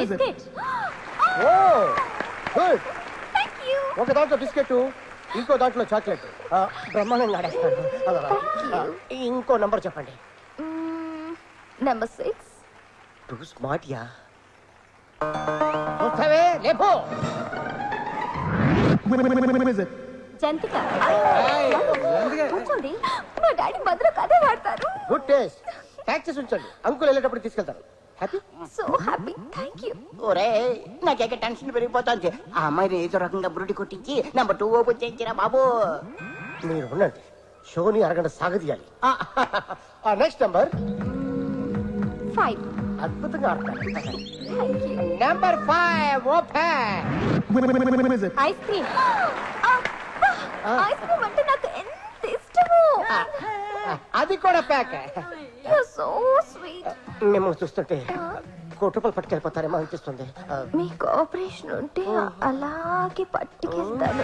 Biscuit. Oh good. Thank you. ఒక దాంట్లో biscuit, ఇంకో దాంట్లో చాక్లెట్. బ్రహ్మాండంగా ఆడేస్తాను. ఇంకో నంబర్ చెప్పండి. నెంబర్ 6. టూ స్మార్ట్ యా. వస్తావే లేపో. జంతిక. కూర్చోండి, మా డాడీ భద్రకు అదే వాడతారు. Good taste. ప్యాక్ చేసి ఉంచండి, అంకుల్ వెళ్ళేటప్పుడు తీసుకెళ్తారు. Happy? So happy. Thank you. ఒరే నాకేక టెన్షన్ పెరిగిపోతుంది. ఆ అమ్మాయిని ఏదో రకంగా బురుడి కొట్టించి నెంబర్ 2 ఓపెన్ చేయించిరా బాబు. మీరు ఉండండి, షోని అరగంట సాగదీయాలి. Next number 5. అద్భుతంగా ఆడతారు. Thank you. Number 5 open. Ice cream. Ice cream అంటే నాకు ఎంత ఇష్టమో. అది కూడా ప్యాక్. You so sweet. మిమ్మల్ని చూస్తుంటే కోట్రూపాయలు పట్టుకెళ్ళిపోతారేమో అనిపిస్తుంది. మీ కోఆపరేషన్ ఉంటే అలాగే పట్టుకెళ్తాను.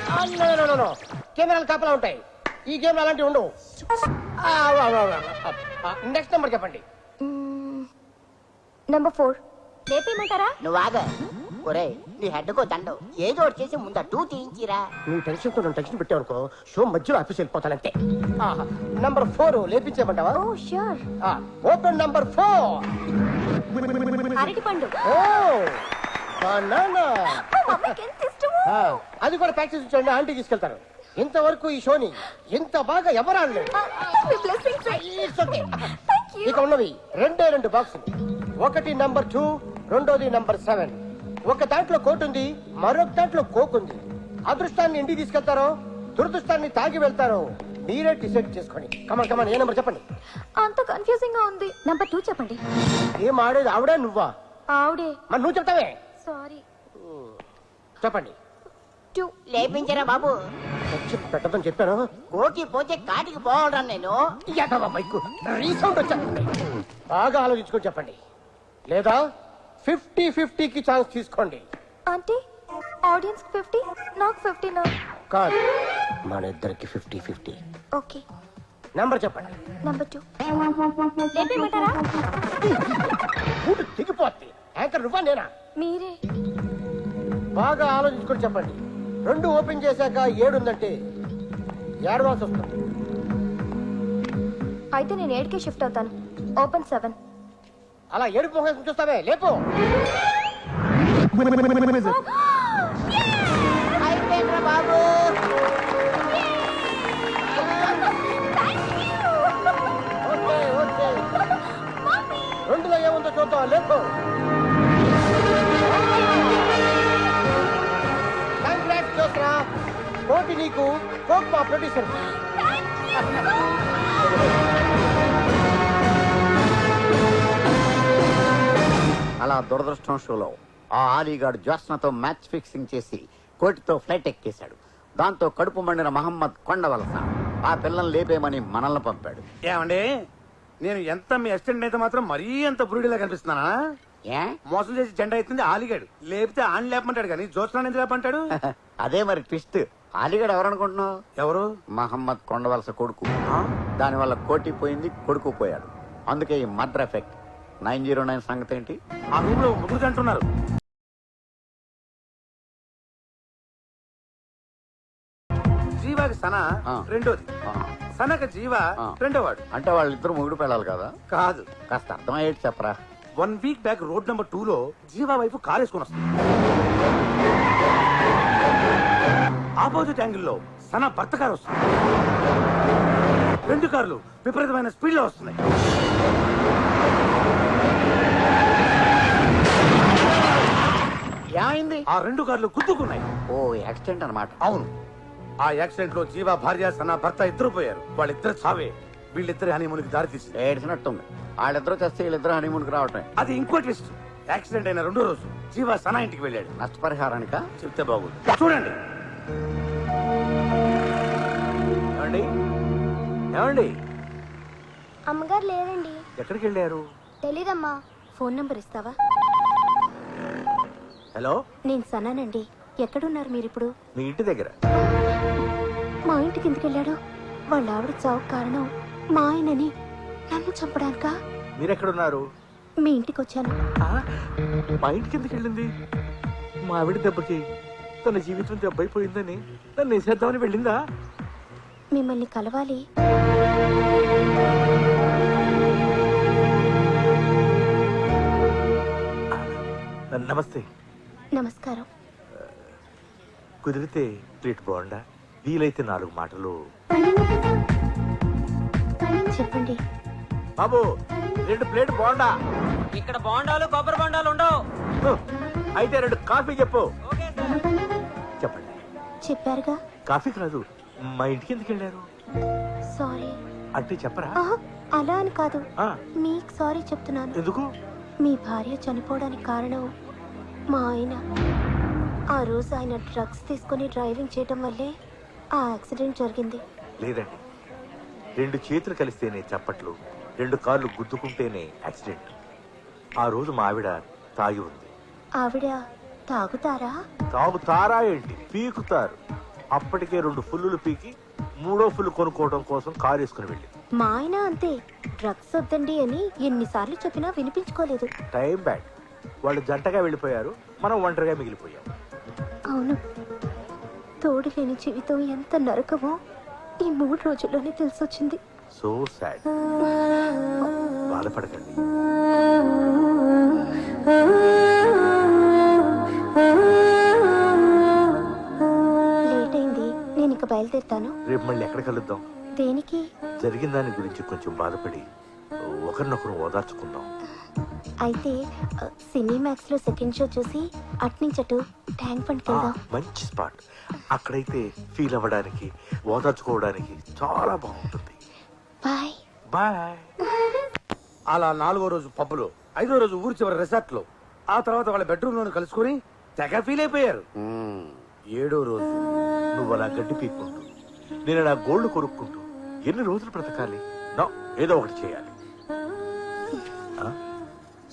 కెమెరాలు కాపలా ఉంటాయి, ఈ గేమ్ అలాంటివి ఉండవు. నెక్స్ట్ నెంబర్ చెప్పండి. నెంబర్ 4. లేపేయమంటారా? నువ్వు ఆగ. ఒరే నీ హెడ్ కో దండం, ఏదో ఒకటి చేసి ముందు 2 తీయించిరా. నువ్వు టెన్షన్ తో టెన్షన్ పెట్టావనుకో, షో మధ్యలో ఆఫీస్ వెళ్ళిపోతానంతే. నంబర్ 4 లేపించేయమంటావా? ఓ ష్యూర్. Open number 4. అరటిపండు. ఓ బనానా. మమ్మీకి ఎంత ఇష్టమో. అది కూడా ప్యాక్ చేసి ఉంచండి, ఆంటీ తీసుకెళ్తారు. ఇంతవరకు ఈ షోని ఇంత బాగా ఎవరు ఆడలేదు. మీ బ్లెస్సింగ్స్. Thank you. ఇక ఉన్నవి 2 బాక్సులు. ఒకటి నంబర్ 2, రెండోది నంబర్ 7. ఒక దాంట్లో కోట్ ఉంది, మరొక దాంట్లో కోక్ ఉంది. అదృష్టాన్ని ఇంటికి తీసుకెళ్తారో దురదృష్టాన్ని తాగి వెళ్తారో మీరే డిసైడ్ చేసుకోండి. కమాన్ కమాన్, ఏ నంబర్ చెప్పండి. అంత కన్ఫ్యూజింగ్ గా ఉంది. నెంబర్ 2 చెప్పండి. ఏం ఆడేది ఆవిడా నువ్వా? ఆవిడే. మరి నువ్వు చెప్తావే. సారీ. చెప్పండి. 2. లేపించరా బాబు. పెట్టదని చెప్పాను. కోకి పోతే కాటికి పోవడం నేను. రీసౌండ్ వచ్చా. బాగా ఆలోచించుకొని చెప్పండి, లేదా 50-50కి ఛాన్స్ తీసుకోండి. అంటే ఆడియన్స్ 50, నాకు 50 కాదు, మన ఇద్దరికి 50-50. ఓకే. నంబర్ చెప్పండి. నెంబర్ 2. లేపేయమంటారా? ఫుడ్ దిగిపోద్ది. యాంకర్ నువ్వా నేనా? మీరే. బాగా ఆలోచించుకొని చెప్పండి. 2 ఓపెన్ చేశాక 7 ఉందంటే ఏడవాల్సి వస్తుంది. అయితే నేను 7కే షిఫ్ట్ అవుతాను. ఓపెన్ 7. అలా ఏడు పోగా చూస్తావే, లేపు. అయిపోయిందిరా బాబు. ఓకే ఓకే, 2లో ఏముందో చూద్దాం, లేపు. కంగ్రాట్స్ చూసరా, కోటి నీకు, కోక్ మా ప్రొడ్యూసర్. అలా దురదృష్టం షోలో ఆ ఆలీగాడు జ్యోత్స్నతో మ్యాచ్ ఫిక్సింగ్ చేసి కోటితో ఫ్లైట్ ఎక్కేశాడు. దాంతో కడుపు మండిన మహమ్మద్ కొండవలస ఆ పిల్లల్ని లేపేయమని మనల్ని పంపాడు. ఏమండి, నేను ఎంత మీ అసిస్టెంట్ అయితే మాత్రం మరీ అంత బురుడిలా కనిపిస్తున్నానా? ఏ మోసం చేసి జెండా ఎత్తింది ఆలిగాడు, లేపితే ఆన్ లేపమంటాడు కానీ జ్యోత్స్నాన్ని ఎందుకు లేపంటాడు? అదే మరి ట్విస్ట్. ఆలీగాడు ఎవరనుకుంటున్నావు? ఎవరు? మహమ్మద్ కొండవలస కొడుకు. దానివల్ల కోటి పోయింది, కొడుకు పోయాడు. అందుకే ఈ మర్డర్ ఎఫెక్ట్. 909 సంగతి ఏంటి? ఆ రూమ్ లో ముగ్గురు అంటున్నారు. జీవాకి సన రెండోది, సనక జీవ రెండోవాడు. అంటే వాళ్ళిద్దరు ముగుడు పెళ్ళాలి కదా? కాదు. కాస్త అర్థమయ్యేది చెప్పరా. 1 వీక్ బ్యాక్ రోడ్ నెంబర్ 2లో జీవా వైపు కార్ వేసుకొని వస్తుంది. ఆపోజిట్ యాంగిల్లో సన భర్త కారు వస్తుంది. 2 కార్లు విపరీతమైన స్పీడ్ లో వస్తున్నాయి. ఏమైంది? ఆ 2 కార్లు గుద్దుకున్నాయి. ఓ యాక్సిడెంట్ అన్నమాట. అవును. ఆ యాక్సిడెంట్ లో జీవా భార్య సన భర్త ఇద్దరు పోయారు. వాళ్ళిద్దరు చావే వీళ్ళిద్దరు హనీమూన్కి దారి తీసింది. ఏడ్చినట్టుంది. వాళ్ళిద్దరూ చేస్తే వీళ్ళిద్దరు హనీమూన్కి రావటం. అది ఇంకో ట్విస్ట్. యాక్సిడెంట్ అయిన 2వ రోజు జీవా సన ఇంటికి వెళ్ళాడు. నష్టపరిహారానిక చెప్తే బాగుంది. చూడండి. ఏమండి ఏమండి, అమ్మగారు లేరండి. ఎక్కడికి వెళ్ళారు? తెలీదమ్మా. ఫోన్ నంబర్ ఇస్తావా? హలో, నేను సనానండి. ఎక్కడున్నారు మీరిప్పుడు? మీ ఇంటి దగ్గర. మా ఇంటికి ఎందుకు వెళ్ళాడు? వాళ్ళ ఆవిడ చావు కారణం మా ఆయనని నన్ను చంపడానికా? మీరెక్కడున్నారు? మీ ఇంటికి వచ్చాను. ఆ, మా ఇంటికి ఎందుకు వెళ్ళింది? మా ఆవిడ దెబ్బకి తన జీవితం దెబ్బైపోయిందని నన్ను వేసేద్దామని వెళ్ళిందా? మిమ్మల్ని కలవాలి. నమస్తే. నమస్కారం. కుదిరితే ప్లేట్ బాగుండా, వీలైతే 4 మాటలు. చెప్పండి. బాబు 2 ప్లేట్ బాగుండా. ఇక్కడ బోండాలు కొబ్బరి బోండాలు ఉండవు. అయితే 2 కాఫీ చెప్పు. చెప్పండి. చెప్పారుగా. కాఫీ కాదు, మా ఇంటికి ఎందుకు వెళ్ళారు? సారీ. అంటే చెప్పరా? అలా అని కాదు, ఆ, మీకు సారీ చెప్తున్నాను. ఎందుకు? మీ భార్య చనిపోవడానికి కారణం మా ఆయన. ఆ రోజు ఆయన డ్రగ్స్ తీసుకుని డ్రైవింగ్ చేయటం వల్లే ఆ యాక్సిడెంట్ జరిగింది. లేదండి, 2 చేతులు కలిస్తేనే చప్పట్లు, 2 కాళ్ళు గుద్దుకుంటేనే యాక్సిడెంట్. ఆ రోజు మా ఆవిడ తాగి ఉంది. ఆవిడ తాగుతారా? తాగుతారా ఏంటి, పీకుతారు. అప్పటికే 2 ఫుల్లులు పీకి 3వ ఫుల్ కొనుక్కోవడం కోసం కారు వేసుకుని వెళ్ళింది. మా ఆయన అంతే, డ్రగ్స్ వద్దండి అని ఎన్నిసార్లు చెప్పినా వినిపించుకోలేదు. Time bad. వాళ్ళు జంటగా వెళ్ళిపోయారు, మనం ఒంటరిగా మిగిలిపోయాం. అవును, తోడు లేని జీవితం ఎంత నరకమో ఈ 3 రోజుల్లోనే తెలిసొచ్చింది. So sad. బాధపడకండి. లేట్ అయింది, నేను ఇక బయలుదేరుతాను. రేపు మళ్ళీ ఎక్కడ కలుద్దాం? దేనికి? జరిగిన దాని గురించి కొంచెం బాధపడి ఒకరినొకరు ఓదార్చుకుందాం. అయితే సినీమాక్స్ లో సెకండ్ షో చూసి అట్నుంచటు ట్యాంక్ బండ్కి వెళ్దాం. మంచి స్పాట్. అక్కడైతే ఫీల్ అవ్వడానికి, ఓదార్చుకోవడానికి చాలా బాగుంటుంది. Bye bye. అలా 4వ రోజు పబ్బులో, 5వ రోజు ఊరి చివరి రిసార్ట్ లో, ఆ తర్వాత వాళ్ళ బెడ్రూమ్ లోనే కలుసుకుని తెగ ఫీల్ అయిపోయారు. 7వ రోజు నువ్వు అలా గడ్డి పీక్కుంటూ, నేను నా గోల్డ్ కొనుక్కుంటూ ఎన్ని రోజులు బ్రతకాలి? నో, ఏదో ఒకటి చేయాలి.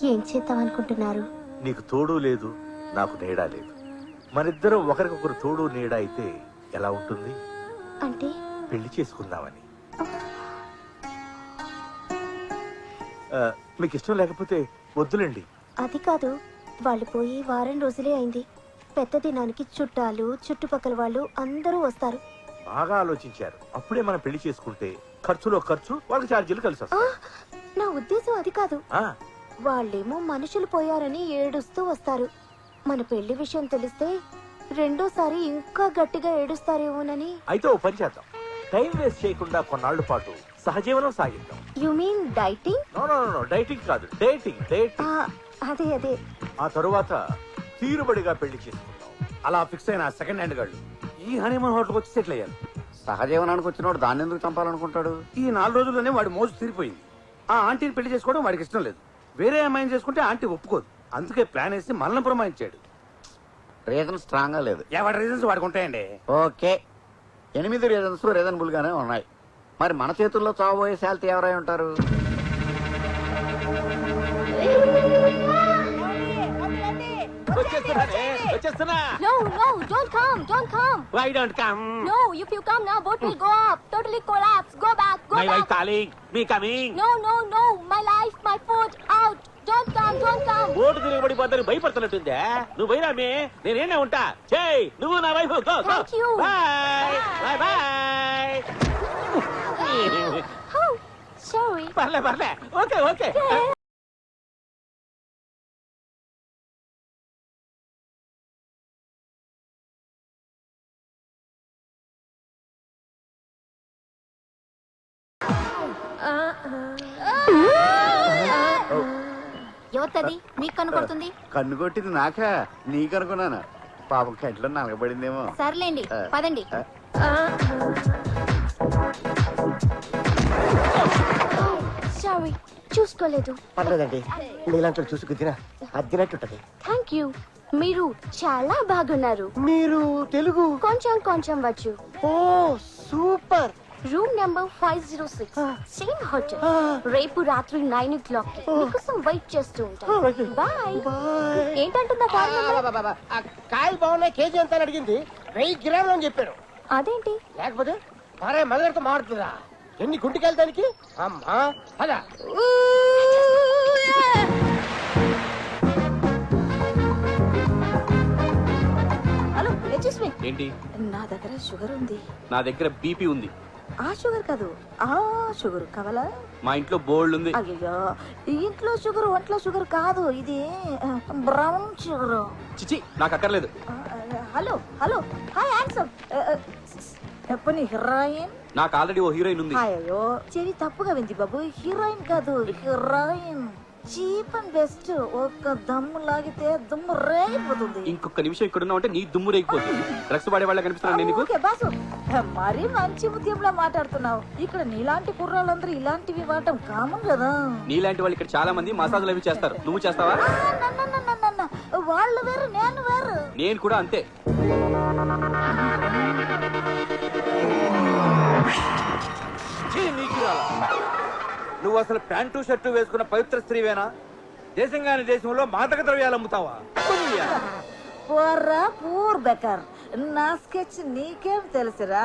ఏం చేద్దాం అనుకుంటున్నారు? నీకు తోడు లేదు, నాకు నీడా లేదు. మనిద్దరం ఒకరికొకరు తోడు నీడ అయితే ఎలా ఉంటుంది? అంటే పెళ్లి చేసుకుందామని. మీకు ఇష్టం లేకపోతే వద్దులేండి. అది కాదు, వాళ్ళు పోయి వారం రోజులే అయింది. పెద్ద దినానికి చుట్టాలు, చుట్టుపక్కల వాళ్ళు అందరూ వస్తారు. బాగా ఆలోచించారు. అప్పుడే మనం పెళ్లి చేసుకుంటే ఖర్చులో ఖర్చు, వాళ్ళకి ఛార్జీలు కలిసి వస్తాయి. నా ఉద్దేశం అది కాదు. వాళ్ళేమో మనుషులు పోయారని ఏడుస్తూ వస్తారు. మన పెళ్లి విషయం తెలిస్తే రెండోసారి ఇంకా గట్టిగా ఏడుస్తారేమోనని. అయితే ఓ పని చేద్దాం, టైం వేస్ట్ చేయకుండా కొన్నాళ్ల పాటు సహజీవనం సాగిద్దాం. You mean dieting? No, dieting కాదు, డేటింగ్. అదే అదే. ఆ తరువాత తీరుబడిగా పెళ్లి చేసుకుందాం. అలా ఫిక్స్ అయిన సెకండ్ హ్యాండ్ గాళ్ళు ఈ హనీమూన్ హోటల్కి వచ్చి సెటిల్ అయ్యారు. సహజీవనానికి వచ్చినోడు దాన్ని ఎందుకు చంపాలనుకుంటాడు? ఈ 4 రోజుల్లోనే వాడి మోజు తీరిపోయింది. ఆ ఆంటీని పెళ్లి చేసుకోవడం వాడికి ఇష్టం లేదు. వేరే అమ్మాయిని చేసుకుంటే ఆంటీ ఒప్పుకోదు. అందుకే ప్లాన్ వేసి మనల్ని పురమాయించాడు. రీజన్ స్ట్రాంగ్ గా లేదు. ఎవరి రీజన్స్ వాడికి ఉంటాయండి. ఓకే, 8 రీజన్స్ రీజనబుల్ గానే ఉన్నాయి. మరి మన చేతుల్లో చావబోయే శాలిటీ ఎవరై ఉంటారు? No, don't come. Why don't come? No, if you come now, boat will go up, totally collapse. Go back, go My back. wife calling. Me coming. No, my life, my food, out. Don't come. ఓటు తిరగబడిపోతాను భయపడుతున్నట్టుందే. నువ్వు పోయిరామే, నేనేనే ఉంటా. చేయి నువ్వు నా wife. Go Thank you. Bye bye. Oh, sorry. పర్లే ఓకే. ఎవరిది నీకు కనుకొడుతుంది? కన్ను కొట్టింది నాకా, నీకనుకున్నాను. పాపం కంట్లో నలగబడిందేమో. సర్లేండి, పదండి. సారీ, చూసుకోలేదు. పర్లేదండి, నీలాంటి చూసుకుద్దినా అద్దినట్టుంటది. Thank you. మీరు చాలా బాగున్నారు. మీరు తెలుగు కొంచెం వచ్చు. Oh super. Room number 506, same hotel. రేపు రాత్రి 9 o'clock మీకోసం వెయిట్ చేస్తూ ఉంటాను. బాయ్. ఏంటంటుందా? కాయలు బాగున్నాయి, కేజీ ఎంత అని అడిగింది. 1000 గ్రాములు అని చెప్పాను. అదేంటి? లేకపోతే మరే మదగడితో మాడుతుందా? ఎన్ని గుంటికెళ్తానికి? అమ్మా అదా ఏంటి? నా దగ్గర షుగర్ ఉంది. నా దగ్గర బీపీ ఉంది. ఆ షుగర్ కాదు, ఆ షుగర్ కావాలా? మా ఇంట్లో బోల్డ్ ఉంది. అయ్యో, ఇంట్లో షుగర్ ఒంట్లో షుగర్ కాదు, ఇది బ్రౌన్ షుగర్. చిచి, నాకు అక్కర్లేదు. Hello hello, hi handsome. ఎప్పని హీరోయిన్? నాకు ఆల్రెడీ ఓ హీరోయిన్ ఉంది. అయ్యో, చెవి తప్పుగా వింది బాబు, హీరోయిన్ కాదు హీరోయిన్. Cheap and best. ఒక్క దమ్ము లాగితే దుమ్ము రేగిపోతుంది. ఇంకొక నిమిషం ఇక్కడ ఉన్నావు అంటే నీ దుమ్ము రేగిపోతుంది. డ్రగ్స్ వాడే వాళ్ళ కనిపిస్తున్నాను నేను నీకు. ఓకే బాసు, మరీ మంచి ముత్యంలా మాట్లాడుతున్నావు. ఇక్కడ నీలాంటి కుర్రాళ్ళందరూ ఇలాంటివి వాడటం కామన్ కదా. నీలాంటి వాళ్ళు ఇక్కడ చాలా మంది మసాజులు అవి చేస్తారు. నువ్వు చేస్తావా? వాళ్ళు వేరు, నేను వేరు. నేను కూడా అంతే. నువ్వు అసలు ప్యాంటు షర్టు వేసుకున్న పవిత్ర స్త్రీవేనా? దేశంగాని దేశంలో మాదక ద్రవ్యాలు అమ్ముతావా? పోర్రా పూర్ బెకర్, నా స్కెచ్ నీకేం తెలుసురా?